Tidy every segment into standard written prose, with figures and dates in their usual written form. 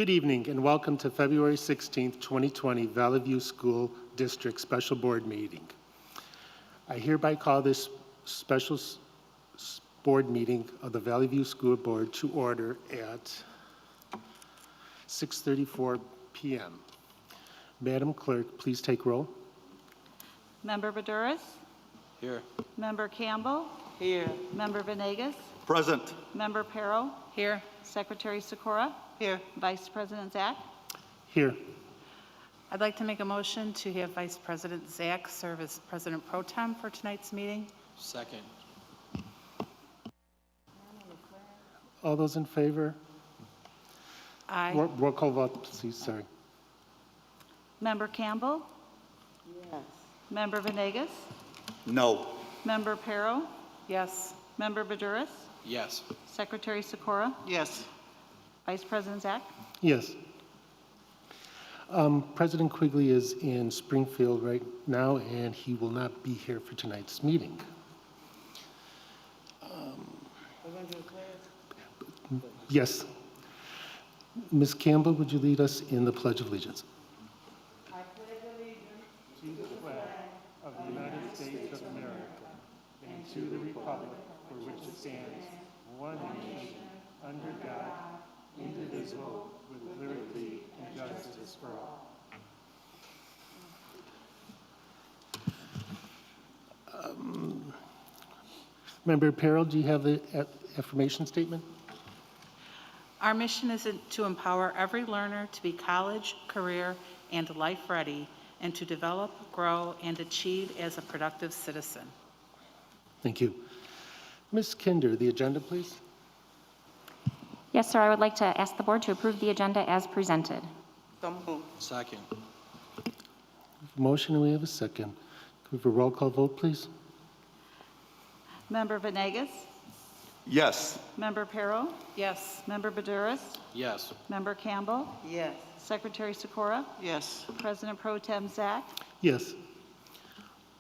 Good evening and welcome to February 16th, 2020 Valley View School District Special Board Meeting. I hereby call this special board meeting of the Valley View School Board to order at 6:34 p.m. Madam Clerk, please take roll. Member Baduras? Here. Member Campbell? Here. Member Venegas? Present. Member Pero? Here. Secretary Sikora? Here. Vice President Zach? Here. I'd like to make a motion to have Vice President Zach serve as President Pro Tem for tonight's meeting. Second. All those in favor? Aye. Roll call vote, please. Sorry. Member Campbell? Yes. Member Venegas? No. Member Pero? Yes. Member Baduras? Yes. Secretary Sikora? Yes. Vice President Zach? Yes. President Quigley is in Springfield right now, and he will not be here for tonight's meeting. Yes. Ms. Campbell, would you lead us in the Pledge of Allegiance? I pledge allegiance To the flag of the United States of America and to the republic for which it stands, one nation, under God, indivisible, with liberty and justice for all. Member Peril, do you have the affirmation statement? Our mission is to empower every learner to be college, career, and life ready, and to develop, grow, and achieve as a productive citizen. Thank you. Ms. Kinder, the agenda, please. Yes, sir. I would like to ask the board to approve the agenda as presented. Second. Motion, and we have a second. Can we have a roll call vote, please? Member Venegas? Yes. Member Pero? Yes. Member Baduras? Yes. Member Campbell? Yes. Secretary Sikora? Yes. President Pro Tem Zach? Yes.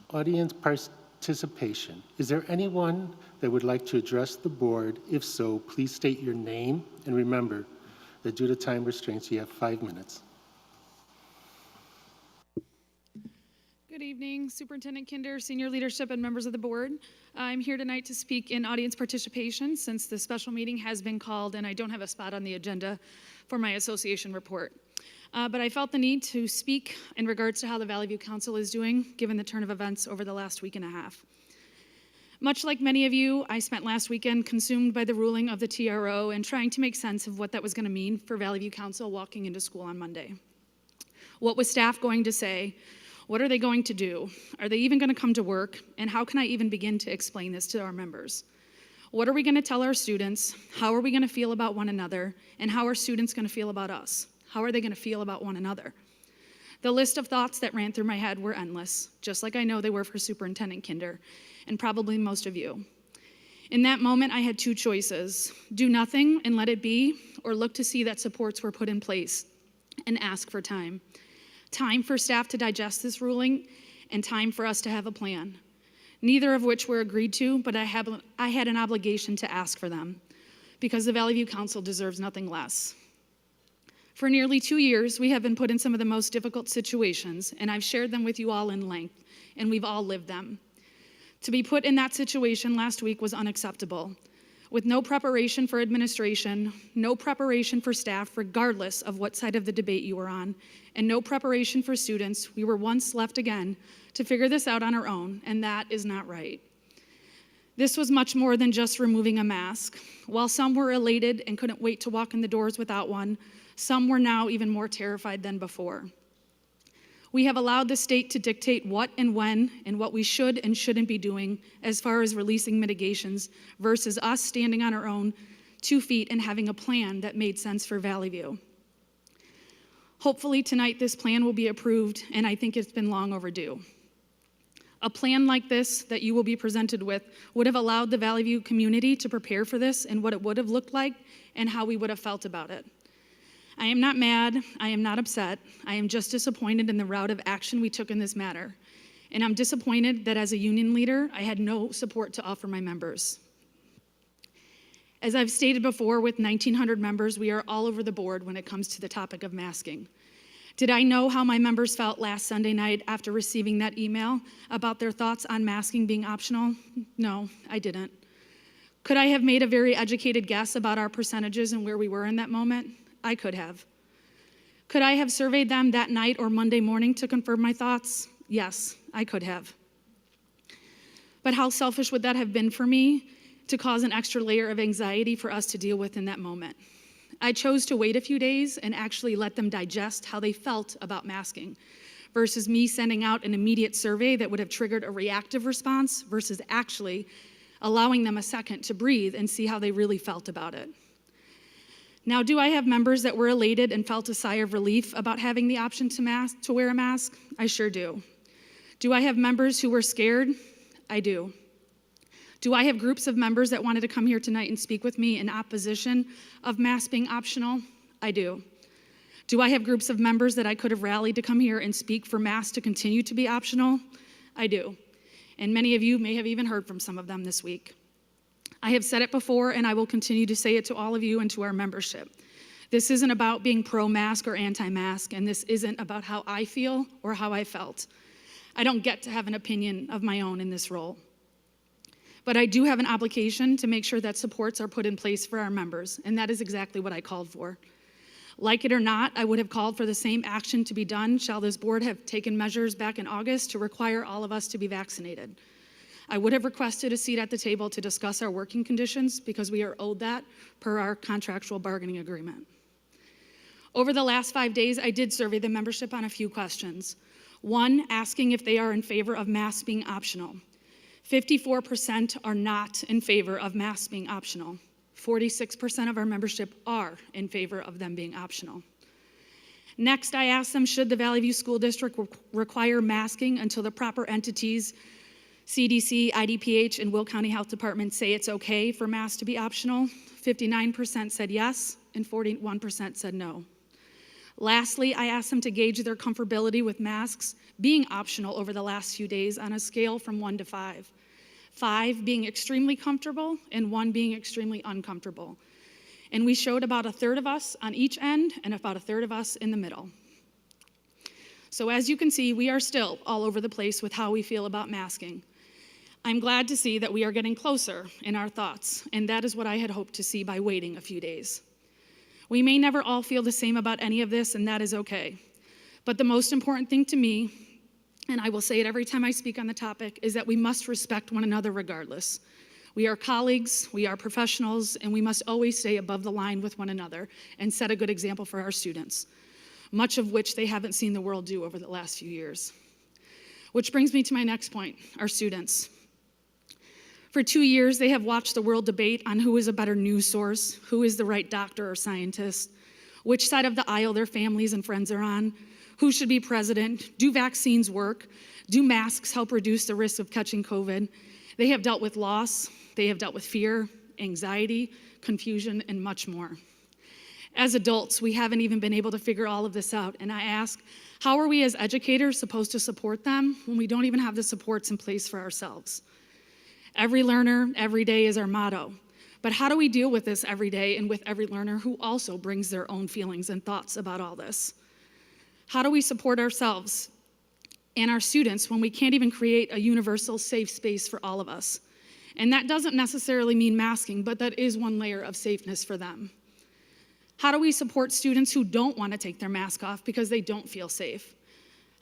Audience participation. Is there anyone that would like to address the board? If so, please state your name, and remember that due to time restraints, you have 5 minutes. Good evening, Superintendent Kinder, senior leadership, and members of the board. I'm here tonight to speak in audience participation since the special meeting has been called and I don't have a spot on the agenda for my association report. But I felt the need to speak in regards to how the Valley View Council is doing, given the turn of events over the last week and a half. Much like many of you, I spent last weekend consumed by the ruling of the TRO and trying to make sense of what that was going to mean for Valley View Council walking into school on Monday. What was staff going to say? What are they going to do? Are they even going to come to work? And how can I even begin to explain this to our members? What are we going to tell our students? How are we going to feel about one another? And how are students going to feel about us? How are they going to feel about one another? The list of thoughts that ran through my head were endless, just like I know they were for Superintendent Kinder, and probably most of you. In that moment, I had two choices: do nothing and let it be, or look to see that supports were put in place and ask for time. Time for staff to digest this ruling, and time for us to have a plan. Neither of which were agreed to, but I had an obligation to ask for them, because the Valley View Council deserves nothing less. For nearly 2 years, we have been put in some of the most difficult situations, and I've shared them with you all in length, and we've all lived them. To be put in that situation last week was unacceptable. With no preparation for administration, no preparation for staff, regardless of what side of the debate you were on, and no preparation for students, we were once left again to figure this out on our own, and that is not right. This was much more than just removing a mask. While some were elated and couldn't wait to walk in the doors without one, some were now even more terrified than before. We have allowed the state to dictate what and when and what we should and shouldn't be doing as far as releasing mitigations versus us standing on our own 2 feet and having a plan that made sense for Valley View. Hopefully tonight this plan will be approved, and I think it's been long overdue. A plan like this that you will be presented with would have allowed the Valley View community to prepare for this and what it would have looked like and how we would have felt about it. I am not mad, I am not upset, I am just disappointed in the route of action we took in this matter. And I'm disappointed that as a union leader, I had no support to offer my members. As I've stated before, with 1,900 members, we are all over the board when it comes to the topic of masking. Did I know how my members felt last Sunday night after receiving that email about their thoughts on masking being optional? No, I didn't. Could I have made a very educated guess about our percentages and where we were in that moment? I could have. Could I have surveyed them that night or Monday morning to confirm my thoughts? Yes, I could have. But how selfish would that have been for me to cause an extra layer of anxiety for us to deal with in that moment? I chose to wait a few days and actually let them digest how they felt about masking versus me sending out an immediate survey that would have triggered a reactive response versus actually allowing them a second to breathe and see how they really felt about it. Now, do I have members that were elated and felt a sigh of relief about having the option to wear a mask? I sure do. Do I have members who were scared? I do. Do I have groups of members that wanted to come here tonight and speak with me in opposition of masks being optional? I do. Do I have groups of members that I could have rallied to come here and speak for masks to continue to be optional? I do. And many of you may have even heard from some of them this week. I have said it before, and I will continue to say it to all of you and to our membership. This isn't about being pro-mask or anti-mask, and this isn't about how I feel or how I felt. I don't get to have an opinion of my own in this role. But I do have an obligation to make sure that supports are put in place for our members, and that is exactly what I called for. Like it or not, I would have called for the same action to be done shall this board have taken measures back in August to require all of us to be vaccinated. I would have requested a seat at the table to discuss our working conditions because we are owed that per our contractual bargaining agreement. Over the last 5 days, I did survey the membership on a few questions. One, asking if they are in favor of masks being optional. 54% are not in favor of masks being optional. 46% of our membership are in favor of them being optional. Next, I asked them, should the Valley View School District require masking until the proper entities, CDC, IDPH, and Will County Health Department say it's okay for masks to be optional? 59% said yes, and 41% said no. Lastly, I asked them to gauge their comfortability with masks being optional over the last few days on a scale from 1 to 5. 5 being extremely comfortable and 1 being extremely uncomfortable. And we showed about a third of us on each end and about a third of us in the middle. So as you can see, we are still all over the place with how we feel about masking. I'm glad to see that we are getting closer in our thoughts, and that is what I had hoped to see by waiting a few days. We may never all feel the same about any of this, and that is okay. But the most important thing to me, and I will say it every time I speak on the topic, is that we must respect one another regardless. We are colleagues, we are professionals, and we must always stay above the line with one another and set a good example for our students, much of which they haven't seen the world do over the last few years. Which brings me to my next point, our students. For 2 years, they have watched the world debate on who is a better news source, who is the right doctor or scientist, which side of the aisle their families and friends are on, who should be president, do vaccines work, do masks help reduce the risk of catching COVID. They have dealt with loss, they have dealt with fear, anxiety, confusion, and much more. As adults, we haven't even been able to figure all of this out, and I ask, how are we as educators supposed to support them when we don't even have the supports in place for ourselves? Every learner, every day is our motto. But how do we deal with this every day and with every learner who also brings their own feelings and thoughts about all this? How do we support ourselves and our students when we can't even create a universal safe space for all of us? And that doesn't necessarily mean masking, but that is one layer of safeness for them. How do we support students who don't want to take their mask off because they don't feel safe?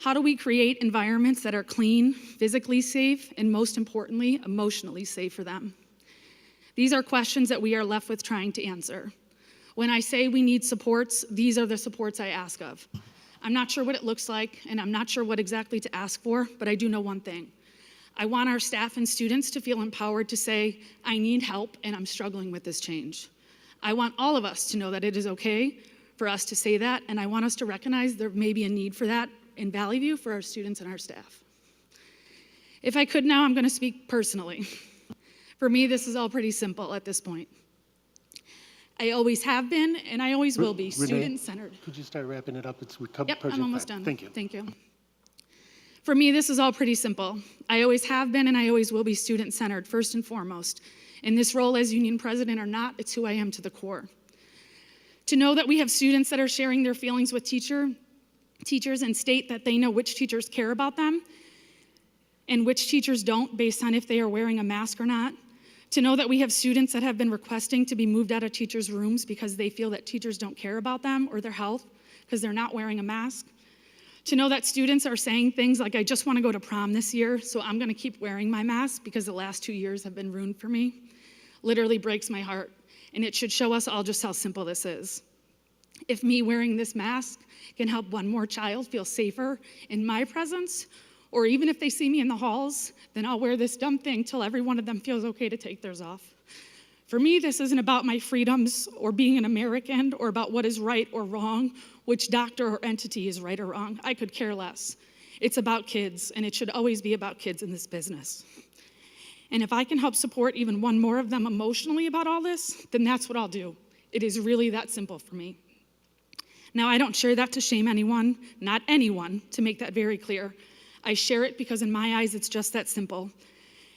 How do we create environments that are clean, physically safe, and most importantly, emotionally safe for them? These are questions that we are left with trying to answer. When I say we need supports, these are the supports I ask of. I'm not sure what it looks like, and I'm not sure what exactly to ask for, but I do know one thing. I want our staff and students to feel empowered to say, I need help and I'm struggling with this change. I want all of us to know that it is okay for us to say that, and I want us to recognize there may be a need for that in Valley View for our students and our staff. If I could now, I'm going to speak personally. For me, this is all pretty simple at this point. I always have been, and I always will be, student-centered. Could you start wrapping it up? Yep, I'm almost done. Thank you. Thank you. For me, this is all pretty simple. I always have been, and I always will be student-centered, first and foremost. In this role as union president or not, it's who I am to the core. To know that we have students that are sharing their feelings with teachers and state that they know which teachers care about them and which teachers don't based on if they are wearing a mask or not. To know that we have students that have been requesting to be moved out of teachers' rooms because they feel that teachers don't care about them or their health because they're not wearing a mask. To know that students are saying things like, I just want to go to prom this year, so I'm going to keep wearing my mask because the last 2 years have been ruined for me, literally breaks my heart. And it should show us all just how simple this is. If me wearing this mask can help one more child feel safer in my presence, or even if they see me in the halls, then I'll wear this dumb thing till every one of them feels okay to take theirs off. For me, this isn't about my freedoms or being an American or about what is right or wrong, which doctor or entity is right or wrong. I could care less. It's about kids, and it should always be about kids in this business. And if I can help support even one more of them emotionally about all this, then that's what I'll do. It is really that simple for me. Now, I don't share that to shame anyone, not anyone, to make that very clear. I share it because in my eyes, it's just that simple.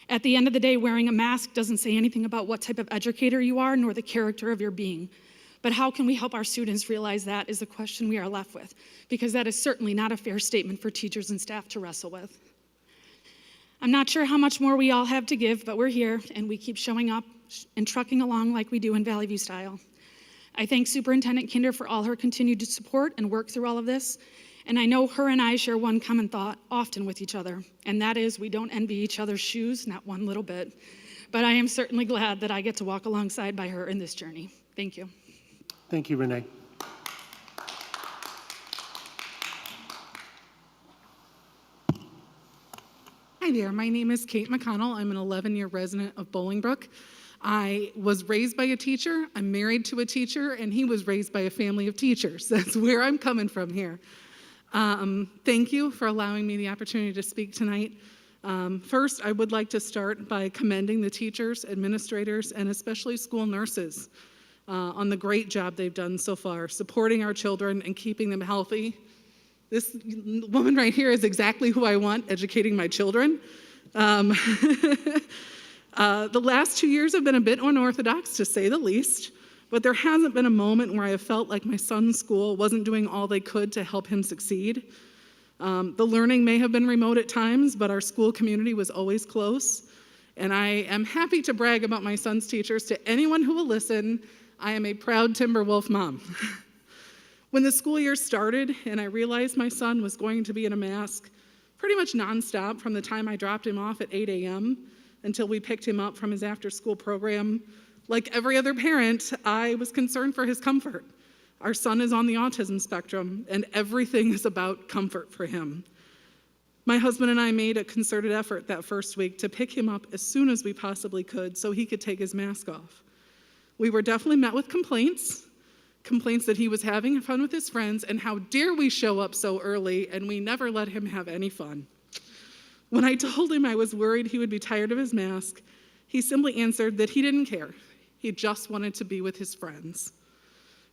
At the end of the day, wearing a mask doesn't say anything about what type of educator you are, nor the character of your being. But how can we help our students realize that is the question we are left with, because that is certainly not a fair statement for teachers and staff to wrestle with. I'm not sure how much more we all have to give, but we're here, and we keep showing up and trucking along like we do in Valley View style. I thank Superintendent Kinder for all her continued support and work through all of this. And I know her and I share one common thought often with each other, and that is we don't envy each other's shoes, not one little bit. But I am certainly glad that I get to walk alongside by her in this journey. Thank you. Thank you, Renee. Hi there, my name is Kate McConnell. I'm an 11-year resident of Bolingbrook. I was raised by a teacher, I'm married to a teacher, and he was raised by a family of teachers. That's where I'm coming from here. Thank you for allowing me the opportunity to speak tonight. First, I would like to start by commending the teachers, administrators, and especially school nurses on the great job they've done so far, supporting our children and keeping them healthy. This woman right here is exactly who I want, educating my children. The last 2 years have been a bit unorthodox, to say the least, but there hasn't been a moment where I have felt like my son's school wasn't doing all they could to help him succeed. The learning may have been remote at times, but our school community was always close. And I am happy to brag about my son's teachers to anyone who will listen. I am a proud Timberwolf mom. When the school year started and I realized my son was going to be in a mask pretty much nonstop from the time I dropped him off at 8 a.m. until we picked him up from his after-school program, like every other parent, I was concerned for his comfort. Our son is on the autism spectrum, and everything is about comfort for him. My husband and I made a concerted effort that first week to pick him up as soon as we possibly could so he could take his mask off. We were definitely met with complaints that he was having fun with his friends, and how dare we show up so early, and we never let him have any fun. When I told him I was worried he would be tired of his mask, he simply answered that he didn't care. He just wanted to be with his friends.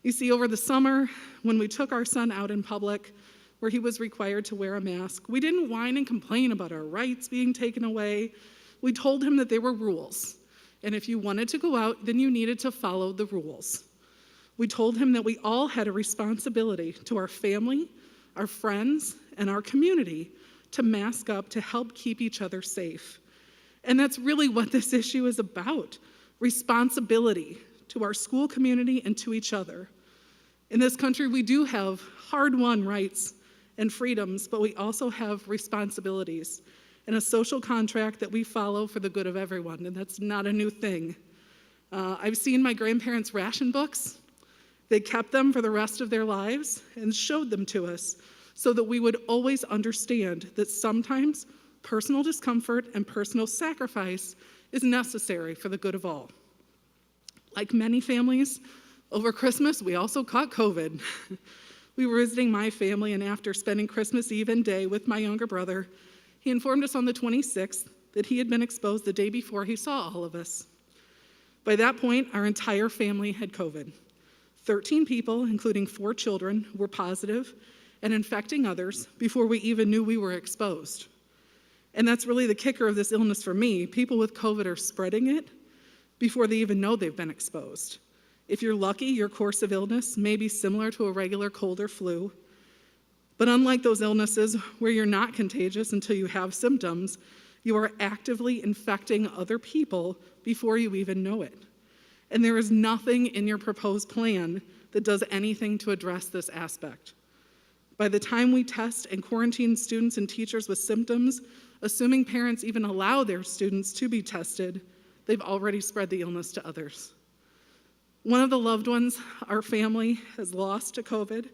You see, over the summer, when we took our son out in public, where he was required to wear a mask, we didn't whine and complain about our rights being taken away. We told him that there were rules, and if you wanted to go out, then you needed to follow the rules. We told him that we all had a responsibility to our family, our friends, and our community to mask up to help keep each other safe. And that's really what this issue is about, responsibility to our school community and to each other. In this country, we do have hard-won rights and freedoms, but we also have responsibilities and a social contract that we follow for the good of everyone, and that's not a new thing. I've seen my grandparents' ration books. They kept them for the rest of their lives and showed them to us so that we would always understand that sometimes personal discomfort and personal sacrifice is necessary for the good of all. Like many families, over Christmas, we also caught COVID. We were visiting my family, and after spending Christmas Eve and day with my younger brother, he informed us on the 26th that he had been exposed the day before he saw all of us. By that point, our entire family had COVID. 13 people, including 4 children, were positive and infecting others before we even knew we were exposed. And that's really the kicker of this illness for me. People with COVID are spreading it, before they even know they've been exposed. If you're lucky, your course of illness may be similar to a regular cold or flu, but unlike those illnesses where you're not contagious until you have symptoms, you are actively infecting other people before you even know it. And there is nothing in your proposed plan that does anything to address this aspect. By the time we test and quarantine students and teachers with symptoms, assuming parents even allow their students to be tested, they've already spread the illness to others. One of the loved ones our family has lost to COVID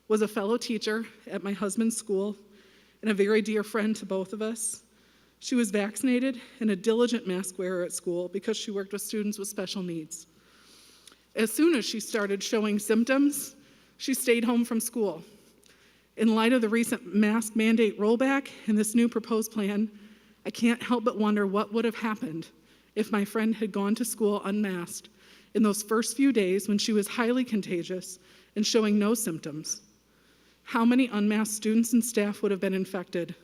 was a fellow teacher at my husband's school and a very dear friend to both of us. She was vaccinated and a diligent mask wearer at school because she worked with students with special needs. As soon as she started showing symptoms, she stayed home from school. In light of the recent mask mandate rollback and this new proposed plan, I can't help but wonder what would have happened if my friend had gone to school unmasked in those first few days when she was highly contagious and showing no symptoms. How many unmasked students and staff would have been infected?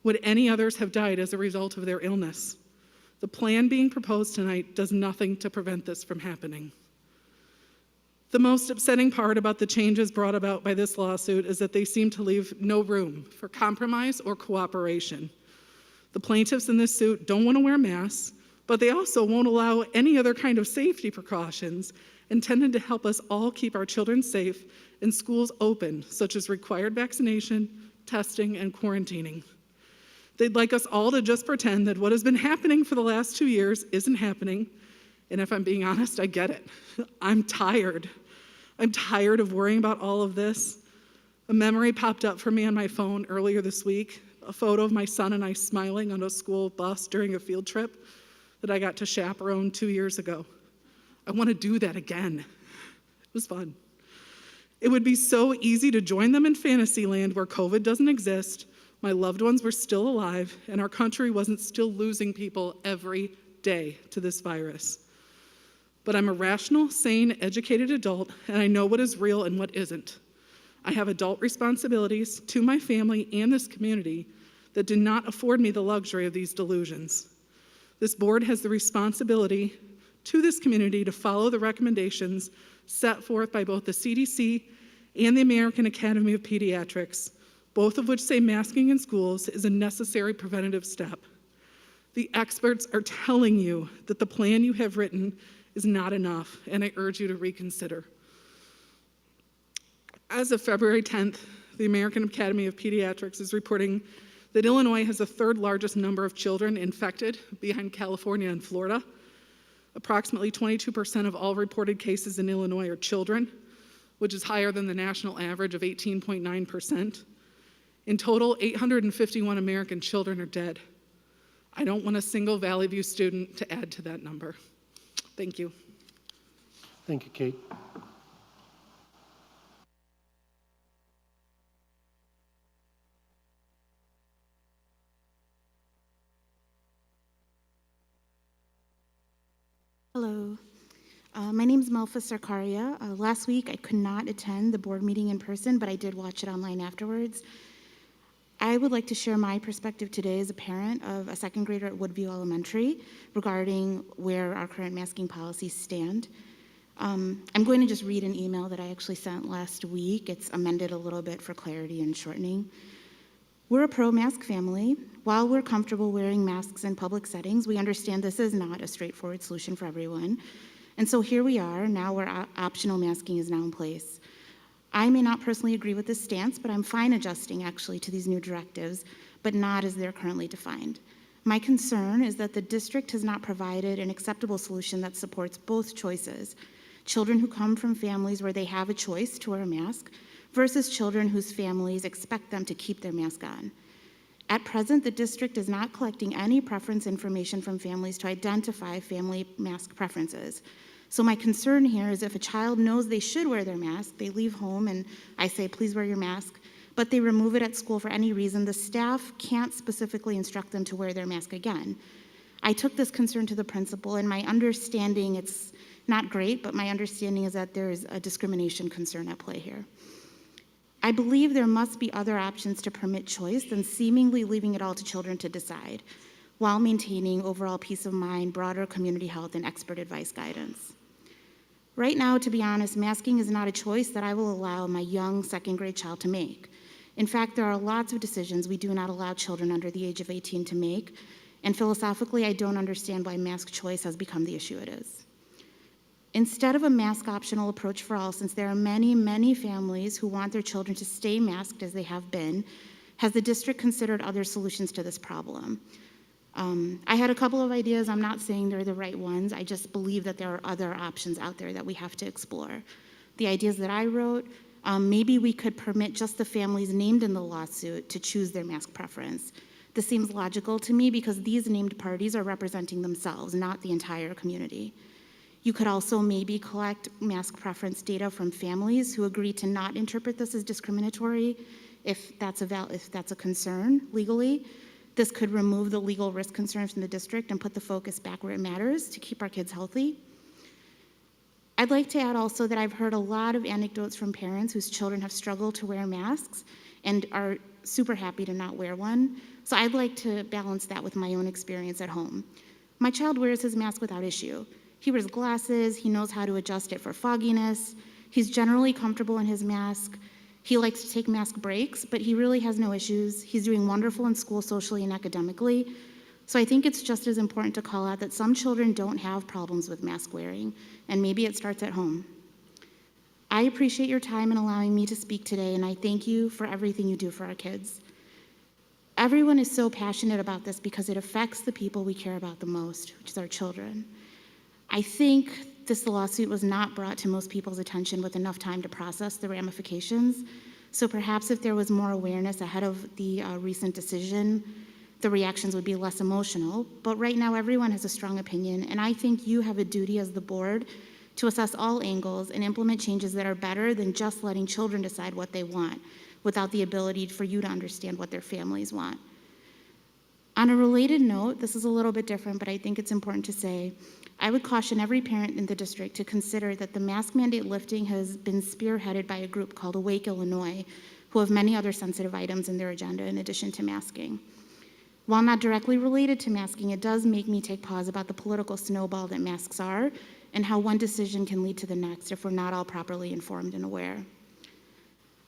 Would any others have died as a result of their illness? The plan being proposed tonight does nothing to prevent this from happening. The most upsetting part about the changes brought about by this lawsuit is that they seem to leave no room for compromise or cooperation. The plaintiffs in this suit don't want to wear masks, but they also won't allow any other kind of safety precautions intended to help us all keep our children safe and schools open, such as required vaccination, testing, and quarantining. They'd like us all to just pretend that what has been happening for the last 2 years isn't happening. And if I'm being honest, I get it. I'm tired. I'm tired of worrying about all of this. A memory popped up for me on my phone earlier this week, a photo of my son and I smiling on a school bus during a field trip that I got to chaperone 2 years ago. I want to do that again. It was fun. It would be so easy to join them in Fantasyland where COVID doesn't exist, my loved ones were still alive, and our country wasn't still losing people every day to this virus. But I'm a rational, sane, educated adult, and I know what is real and what isn't. I have adult responsibilities to my family and this community that do not afford me the luxury of these delusions. This board has the responsibility to this community to follow the recommendations set forth by both the CDC and the American Academy of Pediatrics, both of which say masking in schools is a necessary preventative step. The experts are telling you that the plan you have written is not enough, and I urge you to reconsider. As of February 10th, the American Academy of Pediatrics is reporting that Illinois has the third largest number of children infected behind California and Florida. Approximately 22% of all reported cases in Illinois are children, which is higher than the national average of 18.9%. In total, 851 American children are dead. I don't want a single Valley View student to add to that number. Thank you. Thank you, Kate. Hello. My name is Melfa Sarkaria. Last week I could not attend the board meeting in person, but I did watch it online afterwards. I would like to share my perspective today as a parent of a second grader at Woodview Elementary regarding where our current masking policies stand. I'm going to just read an email that I actually sent last week. It's amended a little bit for clarity and shortening. We're a pro-mask family. While we're comfortable wearing masks in public settings, we understand this is not a straightforward solution for everyone. And so here we are, now where optional masking is now in place. I may not personally agree with this stance, but I'm fine adjusting actually to these new directives, but not as they're currently defined. My concern is that the district has not provided an acceptable solution that supports both choices. Children who come from families where they have a choice to wear a mask versus children whose families expect them to keep their mask on. At present, the district is not collecting any preference information from families to identify family mask preferences. So my concern here is if a child knows they should wear their mask, they leave home and I say, please wear your mask, but they remove it at school for any reason, the staff can't specifically instruct them to wear their mask again. I took this concern to the principal, and my understanding, it's not great, but my understanding is that there is a discrimination concern at play here. I believe there must be other options to permit choice than seemingly leaving it all to children to decide. while maintaining overall peace of mind, broader community health, and expert advice guidance. Right now, to be honest, masking is not a choice that I will allow my young second-grade child to make. In fact, there are lots of decisions we do not allow children under the age of 18 to make, and philosophically, I don't understand why mask choice has become the issue it is. Instead of a mask optional approach for all, since there are many, many families who want their children to stay masked as they have been, has the district considered other solutions to this problem? I had a couple of ideas. I'm not saying they're the right ones. I just believe that there are other options out there that we have to explore. The ideas that I wrote, maybe we could permit just the families named in the lawsuit to choose their mask preference. This seems logical to me because these named parties are representing themselves, not the entire community. You could also maybe collect mask preference data from families who agree to not interpret this as discriminatory if that's a concern legally. This could remove the legal risk concerns from the district and put the focus back where it matters to keep our kids healthy. I'd like to add also that I've heard a lot of anecdotes from parents whose children have struggled to wear masks and are super happy to not wear one. So I'd like to balance that with my own experience at home. My child wears his mask without issue. He wears glasses, he knows how to adjust it for fogginess, he's generally comfortable in his mask. He likes to take mask breaks, but he really has no issues. He's doing wonderful in school socially and academically. So I think it's just as important to call out that some children don't have problems with mask wearing, and maybe it starts at home. I appreciate your time in allowing me to speak today, and I thank you for everything you do for our kids. Everyone is so passionate about this because it affects the people we care about the most, which is our children. I think this lawsuit was not brought to most people's attention with enough time to process the ramifications. So perhaps if there was more awareness ahead of the recent decision, the reactions would be less emotional. But right now, everyone has a strong opinion, and I think you have a duty as the board to assess all angles and implement changes that are better than just letting children decide what they want without the ability for you to understand what their families want. On a related note, this is a little bit different, but I think it's important to say, I would caution every parent in the district to consider that the mask mandate lifting has been spearheaded by a group called Awake Illinois, who have many other sensitive items in their agenda in addition to masking. While not directly related to masking, it does make me take pause about the political snowball that masks are and how one decision can lead to the next if we're not all properly informed and aware.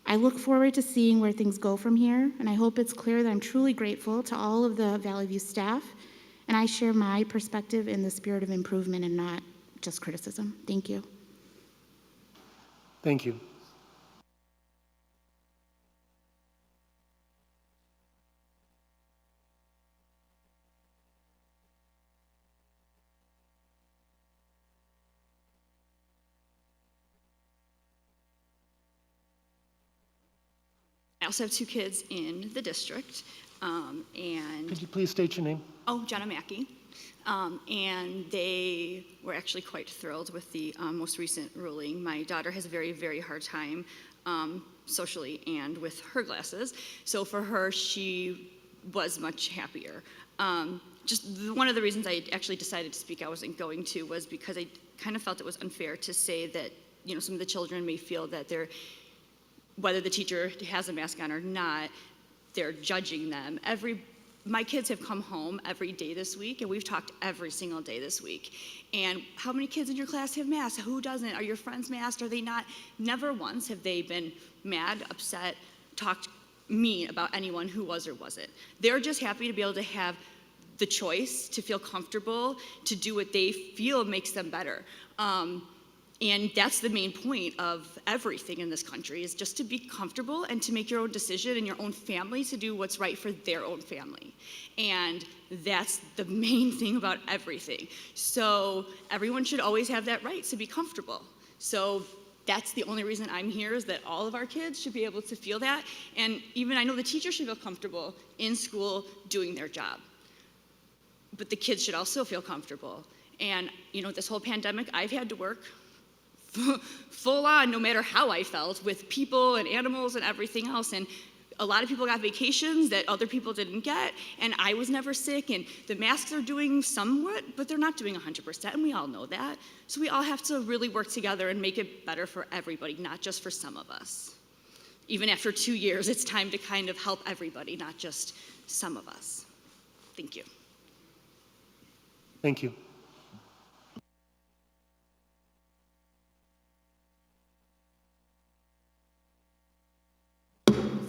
I look forward to seeing where things go from here, and I hope it's clear that I'm truly grateful to all of the Valley View staff, and I share my perspective in the spirit of improvement and not just criticism. Thank you. Thank you. I also have two kids in the district, and Could you please state your name? Jenna Mackey, and they were actually quite thrilled with the most recent ruling. My daughter has a very, very hard time socially and with her glasses, so for her, she was much happier. One of the reasons I actually decided to speak, I wasn't going to, was because I kind of felt it was unfair to say that, you know, some of the children may feel that whether the teacher has a mask on or not, they're judging them. My kids have come home every day this week, and we've talked every single day this week. And how many kids in your class have masks? Who doesn't? Are your friends masked? Are they not? Never once have they been mad, upset, talked mean about anyone who was or wasn't. They're just happy to be able to have the choice, to feel comfortable, to do what they feel makes them better. And that's the main point of everything in this country, is just to be comfortable and to make your own decision and your own family to do what's right for their own family. And that's the main thing about everything. So everyone should always have that right to be comfortable. So that's the only reason I'm here, is that all of our kids should be able to feel that. And even I know the teachers should feel comfortable in school doing their job. But the kids should also feel comfortable. And, you know, this whole pandemic, I've had to work full on, no matter how I felt, with people and animals and everything else. And a lot of people got vacations that other people didn't get, and I was never sick. And the masks are doing somewhat, but they're not doing 100%, and we all know that. So we all have to really work together and make it better for everybody, not just for some of us. Even after 2 years, it's time to kind of help everybody, not just some of us. Thank you. Thank you.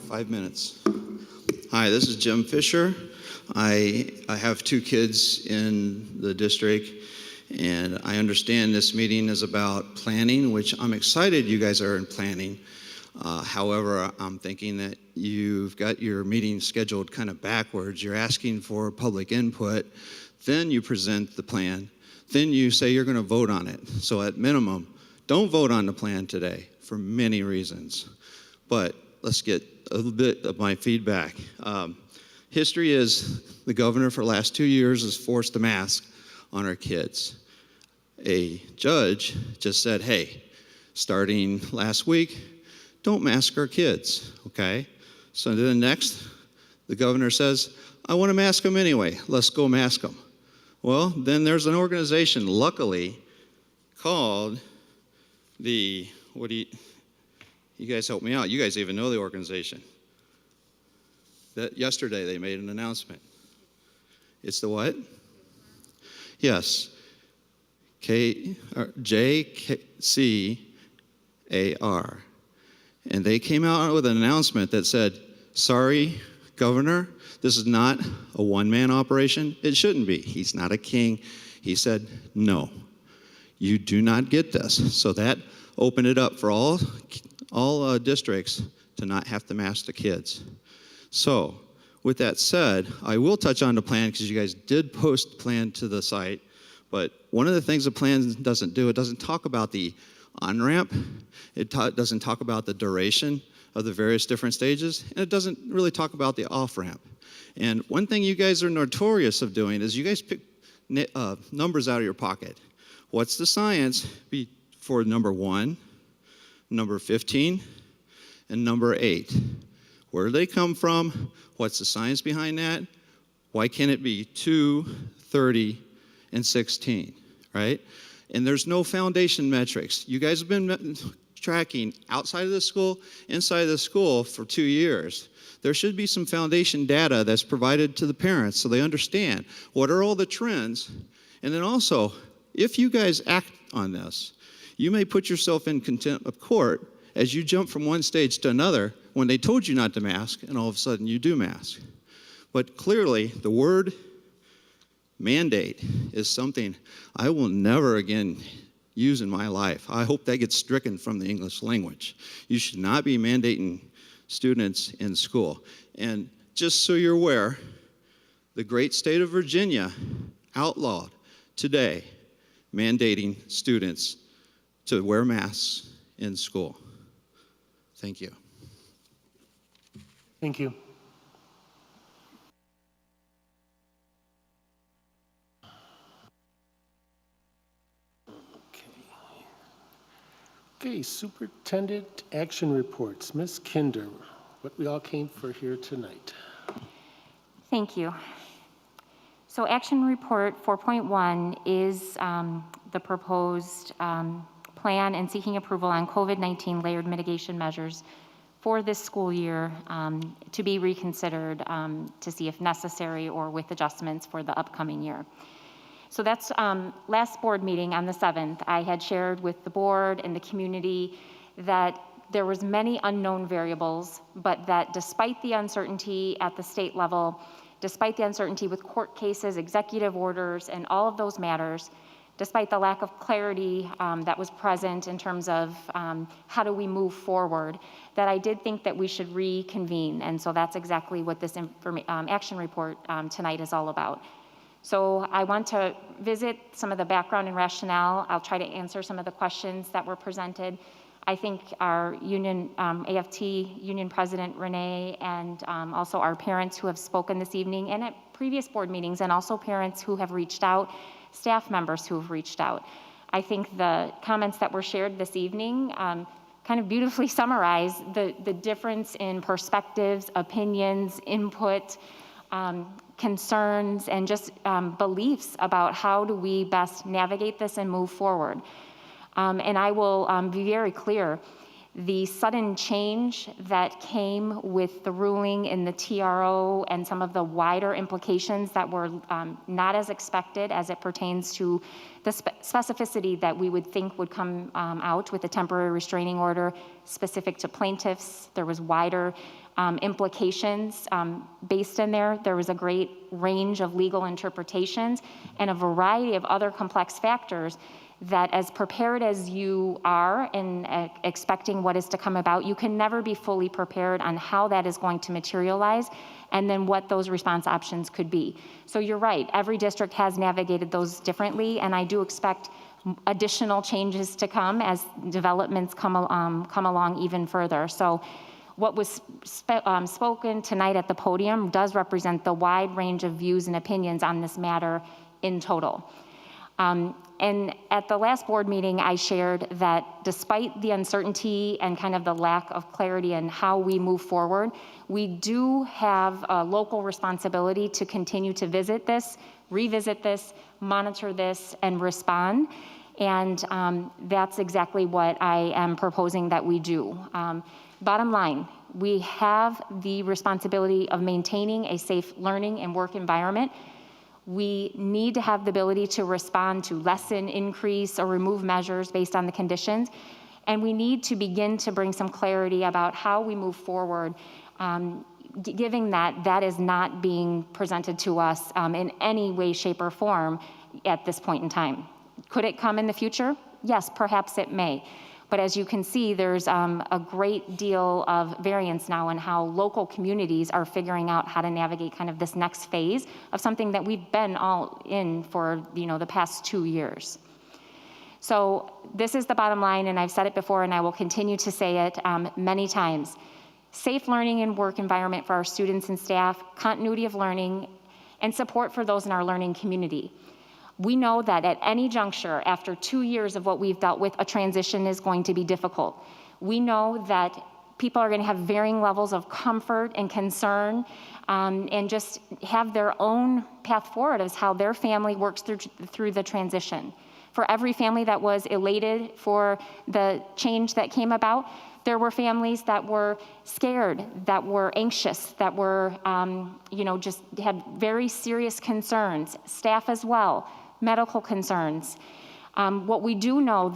Five minutes. Hi, this is Jim Fisher. I have two kids in the district, and I understand this meeting is about planning, which I'm excited you guys are in planning. However, I'm thinking that you've got your meeting scheduled kind of backwards. You're asking for public input, then you present the plan, then you say you're going to vote on it. So at minimum, don't vote on the plan today for many reasons. But let's get a little bit of my feedback. History is the governor for the last 2 years has forced a mask on our kids. A judge just said, hey, starting last week, don't mask our kids, okay? So then next, the governor says, I want to mask them anyway. Let's go mask them. Well, then there's an organization, luckily, called the, you guys help me out. You guys even know the organization. That yesterday they made an announcement. It's the what? Yes. JCAR. And they came out with an announcement that said, sorry, Governor, this is not a one-man operation. It shouldn't be. He's not a king. He said, no, you do not get this. So that opened it up for all districts to not have to mask the kids. So with that said, I will touch on the plan because you guys did post the plan to the site. But one of the things the plan doesn't do, it doesn't talk about the on-ramp. It doesn't talk about the duration of the various different stages. And it doesn't really talk about the off-ramp. And one thing you guys are notorious of doing is you guys pick numbers out of your pocket. What's the science for number 1, number 15, and number 8? Where do they come from? What's the science behind that? Why can't it be 2, 30, and 16, right? And there's no foundation metrics. You guys have been tracking outside of the school, inside of the school for 2 years. There should be some foundation data that's provided to the parents so they understand what are all the trends. And then also, if you guys act on this, you may put yourself in contempt of court as you jump from one stage to another when they told you not to mask, and all of a sudden you do mask. But clearly, the word mandate is something I will never again use in my life. I hope that gets stricken from the English language. You should not be mandating students in school. And just so you're aware, the great state of Virginia outlawed today mandating students to wear masks in school. Thank you. Thank you. Okay, Superintendent action reports. Ms. Kinder, what we all came for here tonight. Thank you. So action report 4.1 is the proposed plan and seeking approval on COVID-19 layered mitigation measures for this school year to be reconsidered to see if necessary or with adjustments for the upcoming year. So that's last board meeting on the 7th. I had shared with the board and the community that there was many unknown variables, but that despite the uncertainty at the state level, despite the uncertainty with court cases, executive orders, and all of those matters, despite the lack of clarity that was present in terms of how do we move forward, that I did think that we should reconvene. And so that's exactly what this action report tonight is all about. So I want to visit some of the background and rationale. I'll try to answer some of the questions that were presented. I think our union, AFT union president Renee, and also our parents who have spoken this evening and at previous board meetings, and also parents who have reached out, staff members who have reached out. I think the comments that were shared this evening kind of beautifully summarize the difference in perspectives, opinions, input, concerns, and just beliefs about how do we best navigate this and move forward. And I will be very clear The sudden change that came with the ruling in the TRO and some of the wider implications that were not as expected as it pertains to the specificity that we would think would come out with a temporary restraining order specific to plaintiffs. There was wider implications based in there. There was a great range of legal interpretations and a variety of other complex factors that, as prepared as you are in expecting what is to come about, you can never be fully prepared on how that is going to materialize and then what those response options could be. So you're right, every district has navigated those differently, and I do expect additional changes to come as developments come along even further. So what was spoken tonight at the podium does represent the wide range of views and opinions on this matter in total. And at the last board meeting, I shared that despite the uncertainty and kind of the lack of clarity in how we move forward, we do have a local responsibility to continue to visit this, revisit this, monitor this, and respond. And that's exactly what I am proposing that we do. Bottom line, we have the responsibility of maintaining a safe learning and work environment. We need to have the ability to respond to lessen, increase, or remove measures based on the conditions. And we need to begin to bring some clarity about how we move forward, given that that is not being presented to us in any way, shape, or form at this point in time. Could it come in the future? Yes, perhaps it may. But as you can see, there's a great deal of variance now in how local communities are figuring out how to navigate kind of this next phase of something that we've been all in for, the past 2 years. So this is the bottom line, and I've said it before, and I will continue to say it many times. Safe learning and work environment for our students and staff, continuity of learning, and support for those in our learning community. We know that at any juncture, after 2 years of what we've dealt with, a transition is going to be difficult. We know that people are going to have varying levels of comfort and concern and just have their own path forward as how their family works through the transition. For every family that was elated for the change that came about, there were families that were scared, that were anxious, that were, just had very serious concerns, staff as well, medical concerns. What we do know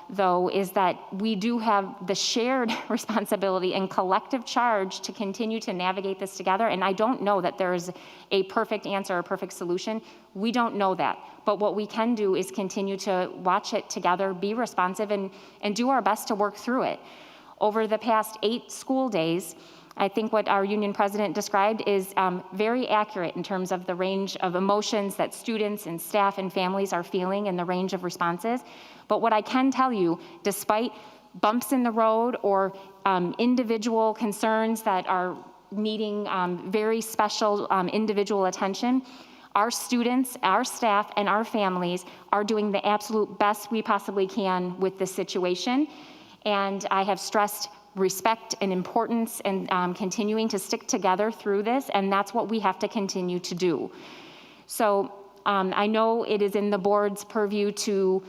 though, is that we do have the shared responsibility and collective charge to continue to navigate this together. And I don't know that there is a perfect answer or a perfect solution. We don't know that. But what we can do is continue to watch it together, be responsive, and do our best to work through it. Over the past 8 school days, I think what our union president described is very accurate in terms of the range of emotions that students and staff and families are feeling and the range of responses. But what I can tell you, despite bumps in the road or individual concerns that are needing very special individual attention, our students, our staff, and our families are doing the absolute best we possibly can with this situation. And I have stressed respect and importance and continuing to stick together through this, and that's what we have to continue to do. So I know it is in the board's purview to,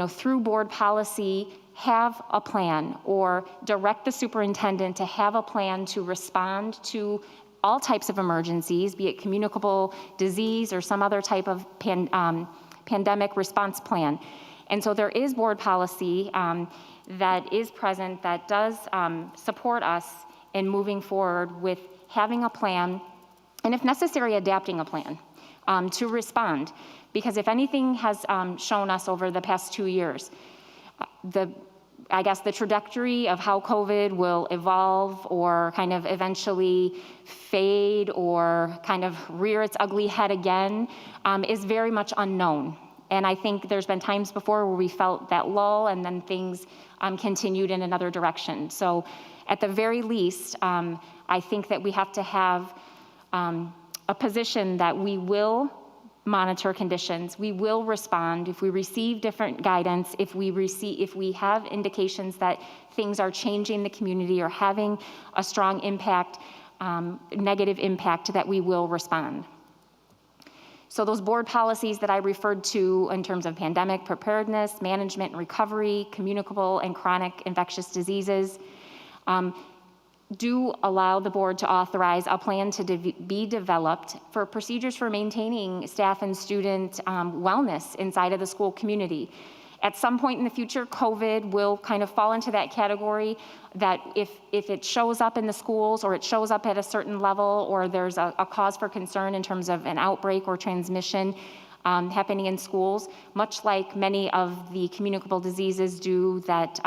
through board policy, have a plan or direct the superintendent to have a plan to respond to all types of emergencies, be it communicable disease or some other type of pandemic response plan. And so there is board policy that is present that does support us in moving forward with having a plan, and if necessary, adapting a plan to respond. Because if anything has shown us over the past 2 years, the trajectory of how COVID will evolve or kind of eventually fade or kind of rear its ugly head again is very much unknown. And I think there's been times before where we felt that lull and then things continued in another direction. So at the very least, I think that we have to have a position that we will monitor conditions, we will respond if we receive different guidance, if we have indications that things are changing the community or having a strong impact, negative impact, that we will respond. So those board policies that I referred to in terms of pandemic preparedness, management and recovery, communicable and chronic infectious diseases, do allow the board to authorize a plan to be developed for procedures for maintaining staff and student wellness inside of the school community. At some point in the future, COVID will kind of fall into that category, that if it shows up in the schools or it shows up at a certain level, or there's a cause for concern in terms of an outbreak or transmission happening in schools, much like many of the communicable diseases do that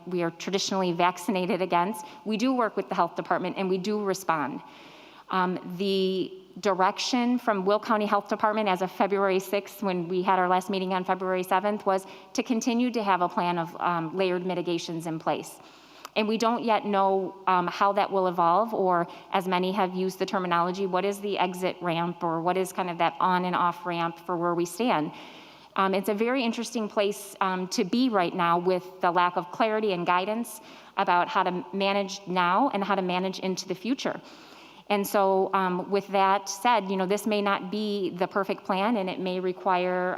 we are traditionally vaccinated against, we do work with the health department and we do respond. The direction from Will County Health Department as of February 6th, when we had our last meeting on February 7th, was to continue to have a plan of layered mitigations in place. And we don't yet know how that will evolve, or as many have used the terminology, what is the exit ramp, or what is kind of that on and off ramp for where we stand. It's a very interesting place to be right now with the lack of clarity and guidance about how to manage now and how to manage into the future. And so with that said, this may not be the perfect plan and it may require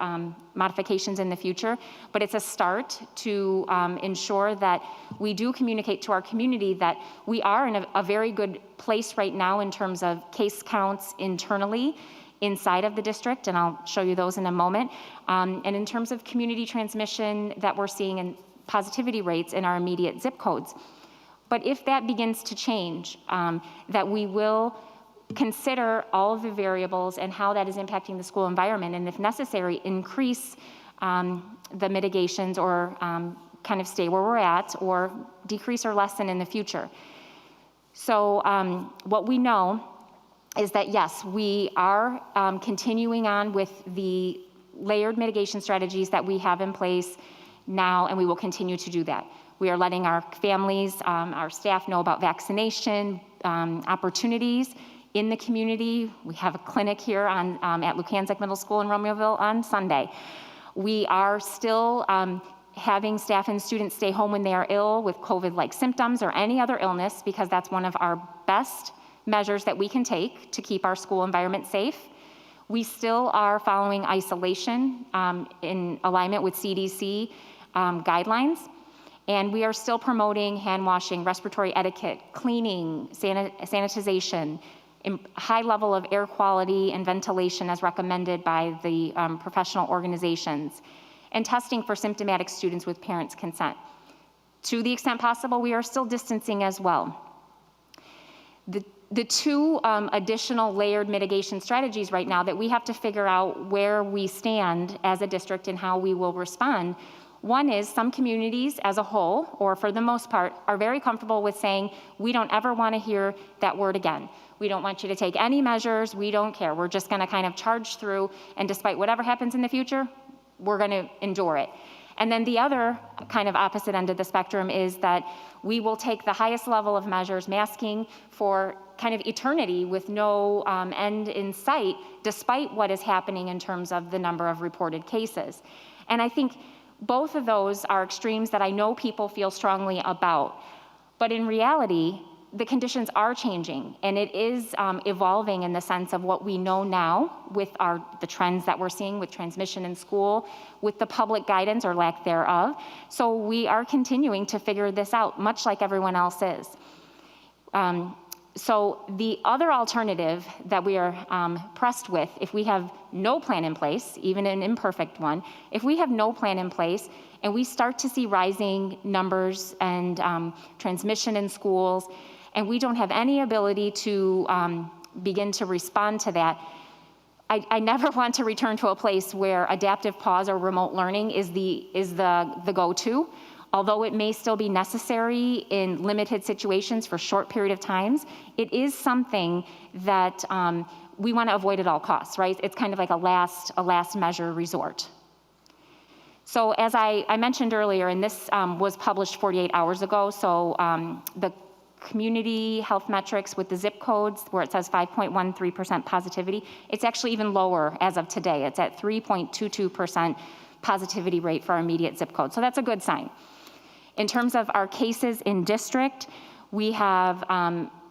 modifications in the future, but it's a start to ensure that we do communicate to our community that we are in a very good place right now in terms of case counts internally inside of the district, and I'll show you those in a moment. And in terms of community transmission that we're seeing in positivity rates in our immediate zip codes. But if that begins to change, that we will consider all of the variables and how that is impacting the school environment, and if necessary, increase the mitigations or kind of stay where we're at or decrease or lessen in the future. So what we know is that yes, we are continuing on with the layered mitigation strategies that we have in place now, and we will continue to do that. We are letting our families, our staff know about vaccination opportunities in the community. We have a clinic here at Lukanzik Middle School in Romeoville on Sunday. We are still having staff and students stay home when they are ill with COVID-like symptoms or any other illness, because that's one of our best measures that we can take to keep our school environment safe. We still are following isolation in alignment with CDC guidelines. And we are still promoting hand washing, respiratory etiquette, cleaning, sanitization, high level of air quality and ventilation as recommended by the professional organizations, and testing for symptomatic students with parents' consent. To the extent possible, we are still distancing as well. The two additional layered mitigation strategies right now that we have to figure out where we stand as a district and how we will respond. One is some communities as a whole, or for the most part, are very comfortable with saying, we don't ever want to hear that word again. We don't want you to take any measures. We don't care. We're just going to kind of charge through, and despite whatever happens in the future, we're going to endure it. And then the other kind of opposite end of the spectrum is that we will take the highest level of measures, masking for kind of eternity with no end in sight, despite what is happening in terms of the number of reported cases. And I think both of those are extremes that I know people feel strongly about. But in reality, the conditions are changing, and it is evolving in the sense of what we know now with the trends that we're seeing with transmission in school, with the public guidance or lack thereof. So we are continuing to figure this out, much like everyone else is. So the other alternative that we are pressed with, if we have no plan in place, even an imperfect one, if we have no plan in place and we start to see rising numbers and transmission in schools, and we don't have any ability to begin to respond to that, I never want to return to a place where adaptive pause or remote learning is the go-to. Although it may still be necessary in limited situations for short period of times, it is something that we want to avoid at all costs, right? It's kind of like a last measure resort. So as I mentioned earlier, and this was published 48 hours ago, so the community health metrics with the zip codes where it says 5.13% positivity, it's actually even lower as of today. It's at 3.22% positivity rate for our immediate zip code. So that's a good sign. In terms of our cases in district, we have,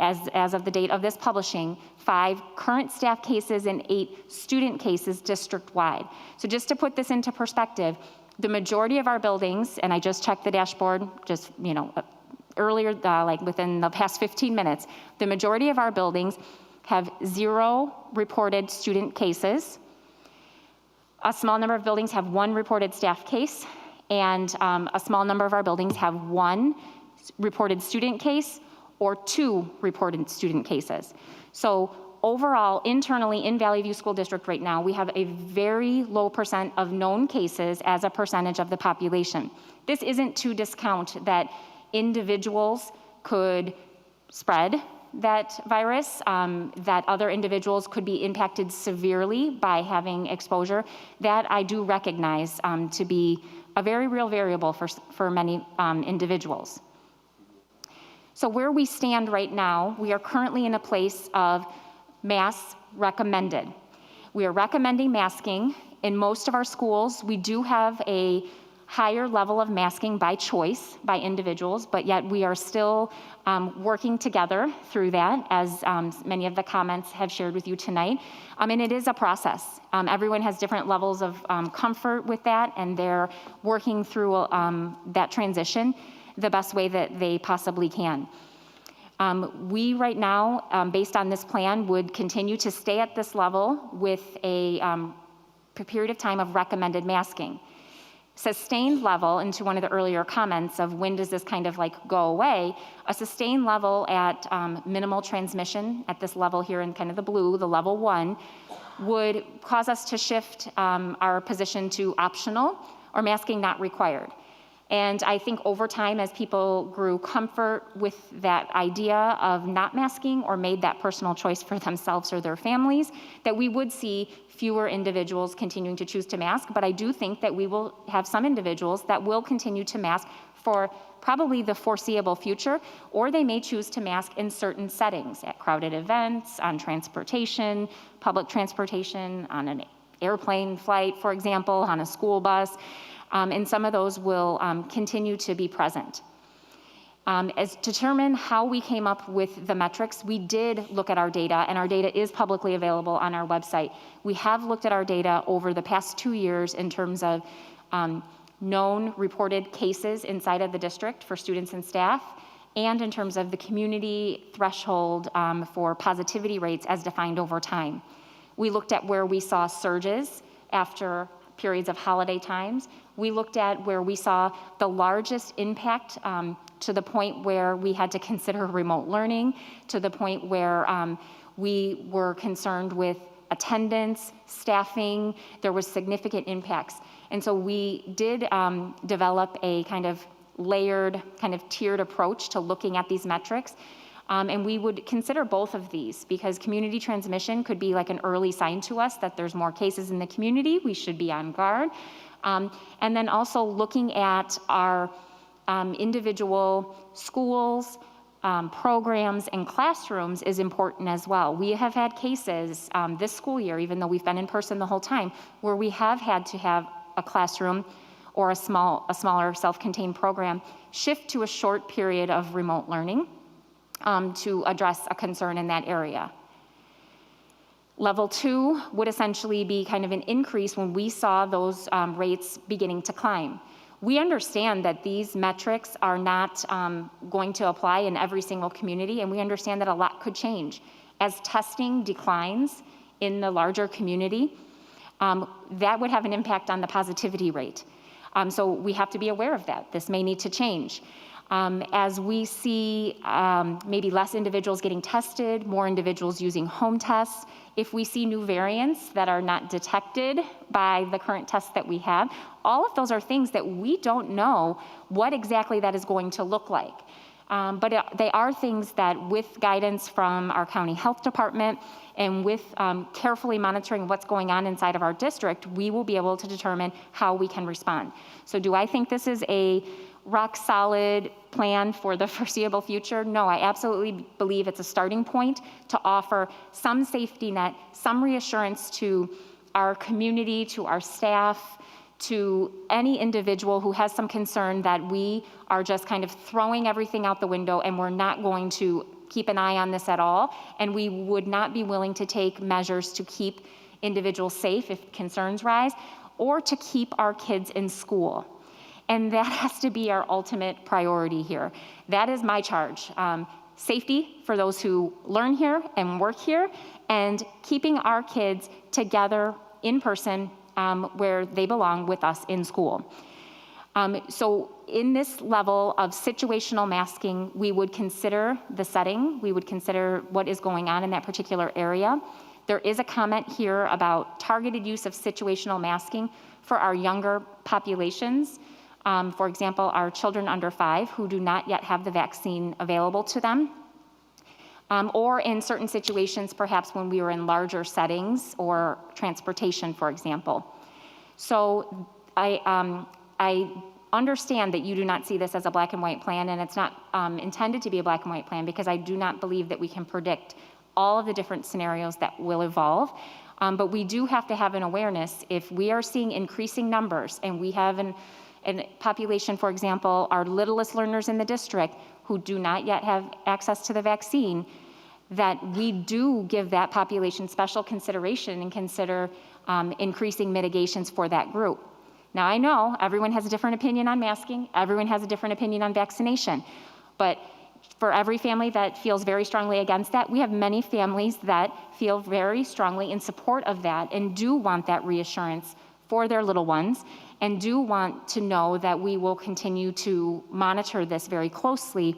as of the date of this publishing, 5 current staff cases and 8 student cases district-wide. So just to put this into perspective, the majority of our buildings, and I just checked the dashboard just, earlier, like within the past 15 minutes, the majority of our buildings have 0 reported student cases. A small number of buildings have 1 reported staff case, and a small number of our buildings have 1 reported student case or 2 reported student cases. So overall, internally in Valley View School District right now, we have a very low percent of known cases as a percentage of the population. This isn't to discount that individuals could spread that virus, that other individuals could be impacted severely by having exposure. That I do recognize to be a very real variable for many individuals. So where we stand right now, we are currently in a place of masks recommended. We are recommending masking. In most of our schools, we do have a higher level of masking by choice by individuals, but yet we are still working together through that, as many of the comments have shared with you tonight. And it is a process. Everyone has different levels of comfort with that, and they're working through that transition the best way that they possibly can. We right now, based on this plan, would continue to stay at this level with a period of time of recommended masking. Sustained level, into one of the earlier comments of when does this kind of like go away, a sustained level at minimal transmission at this level here in kind of the blue, the level 1, would cause us to shift our position to optional or masking not required. And I think over time, as people grew comfort with that idea of not masking or made that personal choice for themselves or their families, that we would see fewer individuals continuing to choose to mask. But I do think that we will have some individuals that will continue to mask for probably the foreseeable future, or they may choose to mask in certain settings, at crowded events, on transportation, public transportation, on an airplane flight, for example, on a school bus. And some of those will continue to be present. As to determine how we came up with the metrics, we did look at our data, and our data is publicly available on our website. We have looked at our data over the past 2 years in terms of known reported cases inside of the district for students and staff, and in terms of the community threshold for positivity rates as defined over time. We looked at where we saw surges after periods of holiday times. We looked at where we saw the largest impact to the point where we had to consider remote learning, to the point where we were concerned with attendance, staffing. There was significant impacts. And so we did develop a kind of layered, kind of tiered approach to looking at these metrics. And we would consider both of these, because community transmission could be like an early sign to us that there's more cases in the community. We should be on guard. And then also looking at our individual schools, programs, and classrooms is important as well. We have had cases this school year, even though we've been in person the whole time, where we have had to have a classroom or a smaller self-contained program shift to a short period of remote learning to address a concern in that area. Level 2 would essentially be kind of an increase when we saw those rates beginning to climb. We understand that these metrics are not going to apply in every single community, and we understand that a lot could change. As testing declines in the larger community, that would have an impact on the positivity rate. So we have to be aware of that. This may need to change. As we see maybe less individuals getting tested, more individuals using home tests, if we see new variants that are not detected by the current tests that we have, all of those are things that we don't know what exactly that is going to look like. But they are things that, with guidance from our county health department and with carefully monitoring what's going on inside of our district, we will be able to determine how we can respond. So do I think this is a rock solid plan for the foreseeable future? No, I absolutely believe it's a starting point to offer some safety net, some reassurance to our community, to our staff, to any individual who has some concern that we are just kind of throwing everything out the window and we're not going to keep an eye on this at all, and we would not be willing to take measures to keep individuals safe if concerns rise, or to keep our kids in school. And that has to be our ultimate priority here. That is my charge. Safety for those who learn here and work here, and keeping our kids together in person where they belong with us in school. So in this level of situational masking, we would consider the setting, we would consider what is going on in that particular area. There is a comment here about targeted use of situational masking for our younger populations. For example, our children under 5 who do not yet have the vaccine available to them. Or in certain situations, perhaps when we were in larger settings or transportation, for example. So I understand that you do not see this as a black and white plan, and it's not intended to be a black and white plan, because I do not believe that we can predict all of the different scenarios that will evolve. But we do have to have an awareness. If we are seeing increasing numbers, and we have a population, for example, our littlest learners in the district who do not yet have access to the vaccine, that we do give that population special consideration and consider increasing mitigations for that group. Now, I know everyone has a different opinion on masking, everyone has a different opinion on vaccination, but for every family that feels very strongly against that, we have many families that feel very strongly in support of that and do want that reassurance for their little ones, and do want to know that we will continue to monitor this very closely,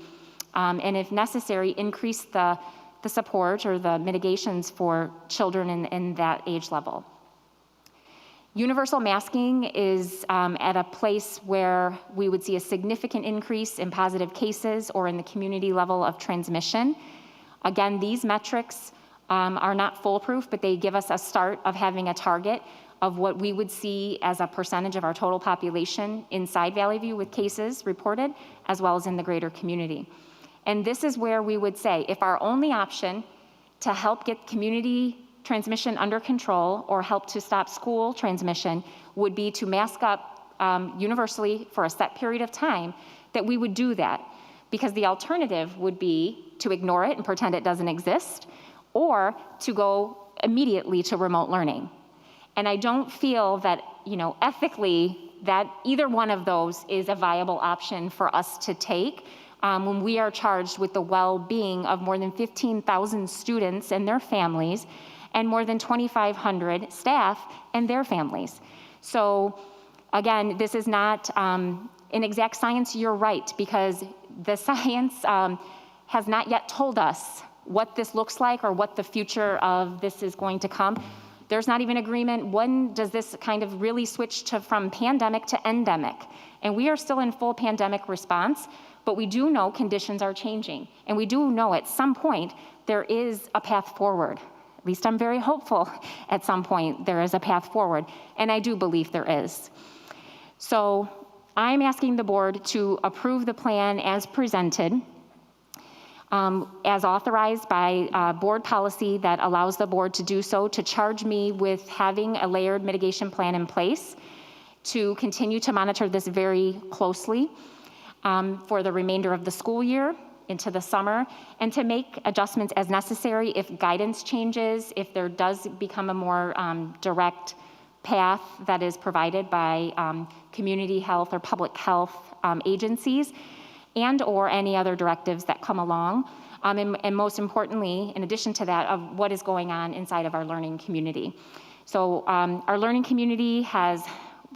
and if necessary, increase the support or the mitigations for children in that age level. Universal masking is at a place where we would see a significant increase in positive cases or in the community level of transmission. Again, these metrics are not foolproof, but they give us a start of having a target of what we would see as a percentage of our total population inside Valley View with cases reported, as well as in the greater community. And this is where we would say, if our only option to help get community transmission under control or help to stop school transmission would be to mask up universally for a set period of time, that we would do that. Because the alternative would be to ignore it and pretend it doesn't exist, or to go immediately to remote learning. And I don't feel that, ethically, that either one of those is a viable option for us to take when we are charged with the well-being of more than 15,000 students and their families, and more than 2,500 staff and their families. So again, this is not an exact science, you're right, because the science has not yet told us what this looks like or what the future of this is going to come. There's not even agreement, when does this kind of really switch from pandemic to endemic? And we are still in full pandemic response, but we do know conditions are changing. And we do know at some point there is a path forward. At least I'm very hopeful at some point there is a path forward, and I do believe there is. So I'm asking the board to approve the plan as presented, as authorized by board policy that allows the board to do so, to charge me with having a layered mitigation plan in place, to continue to monitor this very closely for the remainder of the school year into the summer, and to make adjustments as necessary if guidance changes, if there does become a more direct path that is provided by community health or public health agencies, and or any other directives that come along. And most importantly, in addition to that, of what is going on inside of our learning community. So our learning community has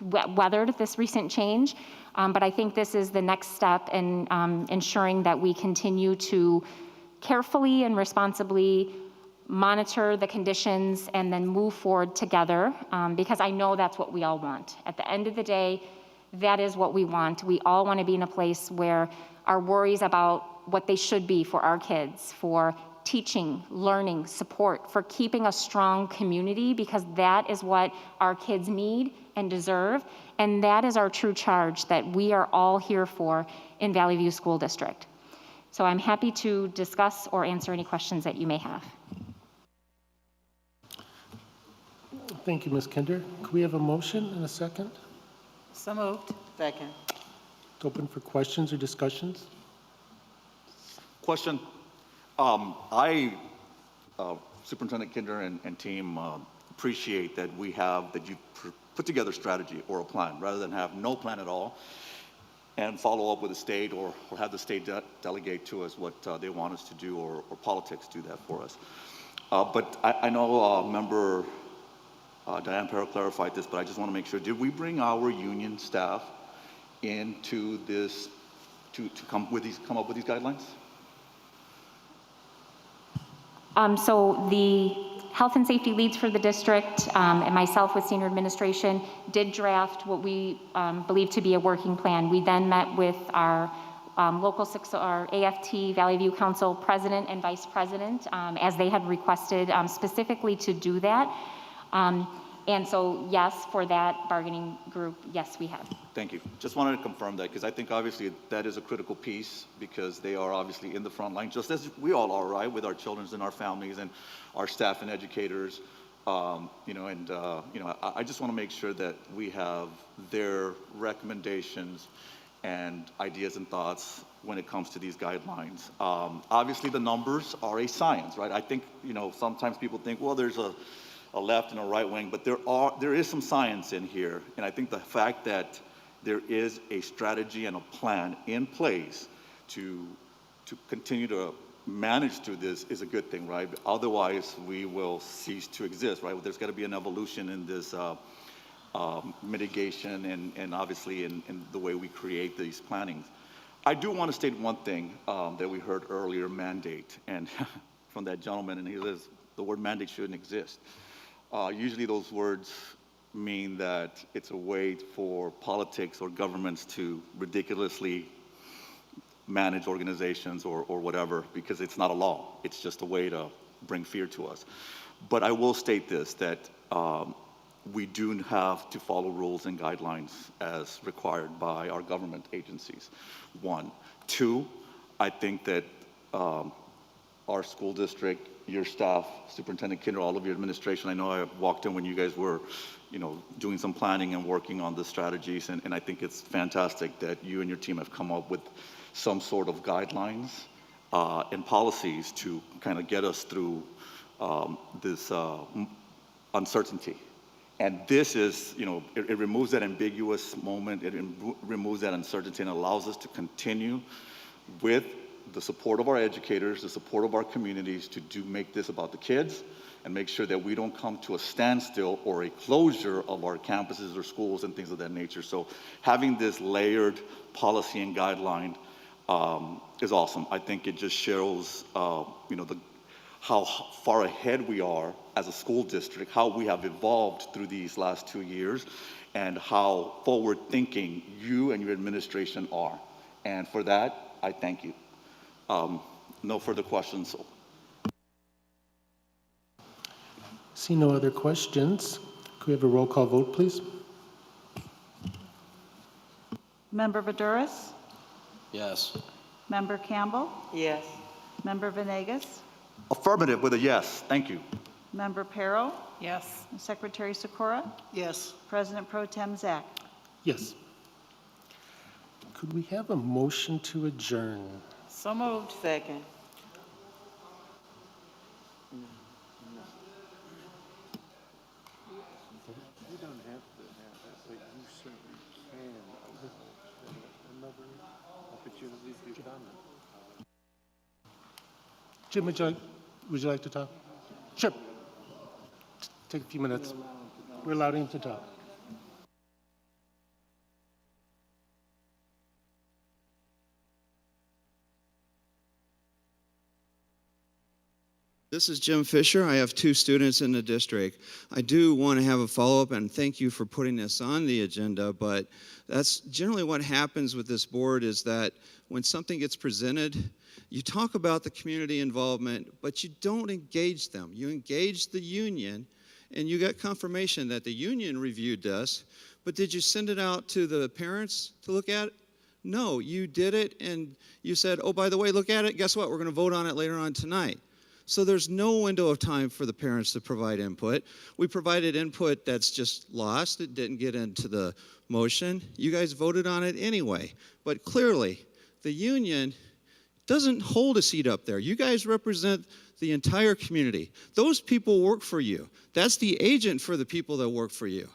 weathered this recent change, but I think this is the next step in ensuring that we continue to carefully and responsibly monitor the conditions and then move forward together, because I know that's what we all want. At the end of the day, that is what we want. We all want to be in a place where our worries about what they should be for our kids, for teaching, learning, support, for keeping a strong community, because that is what our kids need and deserve. And that is our true charge that we are all here for in Valley View School District. So I'm happy to discuss or answer any questions that you may have. Thank you, Ms. Kinder. Could we have a motion and a second? So moved. Second. It's open for questions or discussions. Question. Superintendent Kinder and team, appreciate that that you put together a strategy or a plan rather than have no plan at all and follow up with the state or have the state delegate to us what they want us to do or politics do that for us. But I know Member Diane Perro clarified this, but I just want to make sure, did we bring our union staff into this to come up with these guidelines? So the health and safety leads for the district and myself with senior administration did draft what we believe to be a working plan. We then met with our our AFT Valley View Council president and vice president as they had requested specifically to do that. And so, yes, for that bargaining group, yes, we have. Thank you. Just wanted to confirm that because I think obviously that is a critical piece because they are obviously in the front line, just as we all are, right, with our children and our families and our staff and educators. I just want to make sure that we have their recommendations and ideas and thoughts when it comes to these guidelines. Obviously, the numbers are a science, right? I think, sometimes people think, well, there's a left and a right wing, but there is some science in here. And I think the fact that there is a strategy and a plan in place to continue to manage through this is a good thing, right? Otherwise, we will cease to exist, right? There's got to be an evolution in this mitigation and obviously in the way we create these plannings. I do want to state one thing that we heard earlier, mandate, and from that gentleman, and he says the word mandate shouldn't exist. Usually those words mean that it's a way for politics or governments to ridiculously manage organizations or whatever, because it's not a law. It's just a way to bring fear to us. But I will state this, that we do have to follow rules and guidelines as required by our government agencies, 1. 2, I think that our school district, your staff, Superintendent Kinder, all of your administration, I know I walked in when you guys were, doing some planning and working on the strategies, and I think it's fantastic that you and your team have come up with some sort of guidelines and policies to kind of get us through this uncertainty. And this is, it removes that ambiguous moment, it removes that uncertainty and allows us to continue with the support of our educators, the support of our communities to make this about the kids and make sure that we don't come to a standstill or a closure of our campuses or schools and things of that nature. So having this layered policy and guideline is awesome. I think it just shows, how far ahead we are as a school district, how we have evolved through these last 2 years, and how forward-thinking you and your administration are. And for that, I thank you. No further questions. See no other questions. Could we have a roll call vote, please? Member Voudouris? Yes. Member Campbell? Yes. Member Venegas? Affirmative with a yes. Thank you. Member Perro? Yes. Secretary Sikora? Yes. President Pro Tem Zach? Yes. Could we have a motion to adjourn? So moved. Second. You don't have to have it, but you certainly can. Another opportunity to comment. Jim, would you like to talk? Sure. Take a few minutes. We're allowing him to talk. This is Jim Fisher. I have 2 students in the district. I do want to have a follow-up, and thank you for putting this on the agenda, but that's generally what happens with this board is that when something gets presented, you talk about the community involvement, but you don't engage them. You engage the union, and you got confirmation that the union reviewed this, but did you send it out to the parents to look at it? No, you did it, and you said, oh, by the way, look at it. Guess what? We're going to vote on it later on tonight. So there's no window of time for the parents to provide input. We provided input that's just lost. It didn't get into the motion. You guys voted on it anyway. But clearly, the union doesn't hold a seat up there. You guys represent the entire community. Those people work for you. That's the agent for the people that work for you.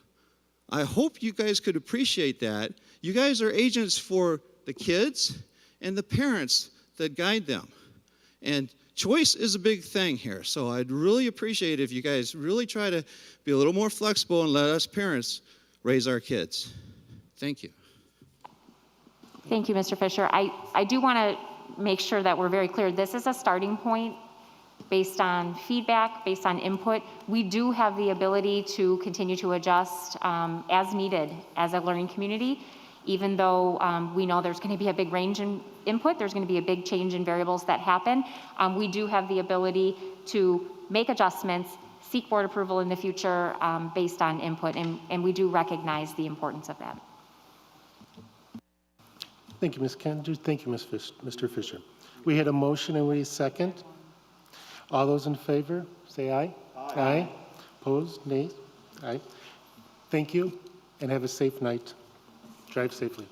I hope you guys could appreciate that. You guys are agents for the kids and the parents that guide them. And choice is a big thing here, so I'd really appreciate if you guys really try to be a little more flexible and let us parents raise our kids. Thank you. Thank you, Mr. Fisher. I do want to make sure that we're very clear. This is a starting point based on feedback, based on input. We do have the ability to continue to adjust as needed as a learning community, even though we know there's going to be a big range in input, there's going to be a big change in variables that happen. We do have the ability to make adjustments, seek board approval in the future based on input, and we do recognize the importance of that. Thank you, Ms. Cantor. Thank you, Mr. Fisher. We had a motion and we had a second. All those in favor, say aye. Aye. Aye. Opposed, nay. Aye. Thank you, and have a safe night. Drive safely.